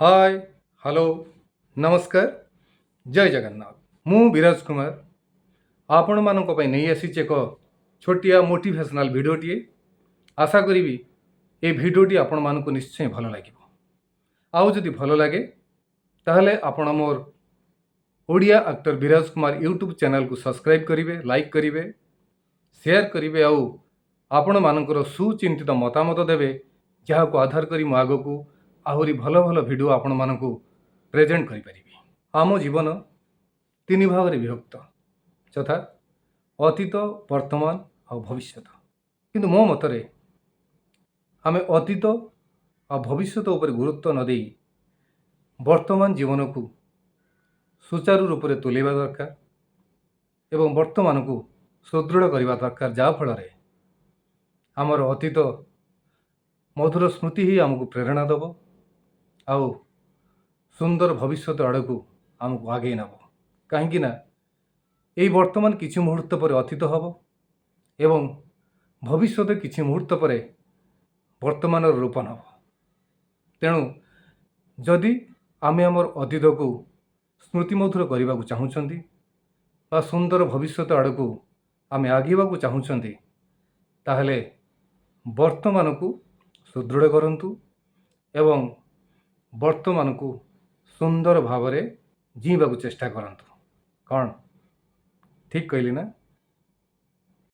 Hi hello नमस्कार जय जगन्नाथ मु विराज कुमार आपण मानक नहीं आसी एक छोटिया मोटिवेशनल भिडियोटी आशा करी ये भिडियोटी आपण मानक निश्चय भल लगे आउ जदि भल लगे ताहले आपण मोर ओडिया एक्टर विराज कुमार यूट्यूब चैनल को सब्सक्राइब करेंगे लाइक करेंगे शेयर करेंगे आउ आपण मानकर सुचिंतित मतामत देवे जहाँ को आधार करी मु आग को आहरी भल भल भिडियो आपण मानक प्रेजेंट करें। आम जीवन तीन भाग में विभक्त यथा अतीत वर्तमान और भविष्य किंतु मो मतरे आम अतीत और भविष्य उपर गुरुत्व न देई वर्तमान जीवन को सुचारू रूप से तुलवा दरकार एवं वर्तमान को सुदृढ़ करने दरकार जहाँ फल आमर अतीत मधुर स्मृति ही आमको प्रेरणा दब आउ सुंदर भविष्य आड़ को आमको आगे नब कहीं यही वर्तमान किसी मुहूर्त पर अतीत हम एवं भविष्य किसी मुहूर्त पर वर्तमान रूपन हम तेणु जदि आमे आमर अतीत को स्मृतिमधुर करने को चाहूँगी सुंदर भविष्य आड़ को आम आगे चाहूँगी ताहले वर्तमान को सुदृढ़ करंतु एवं वर्तमान को सुंदर भाव में जीवा चेष्टा करंतु कौन ठीक कहली ना।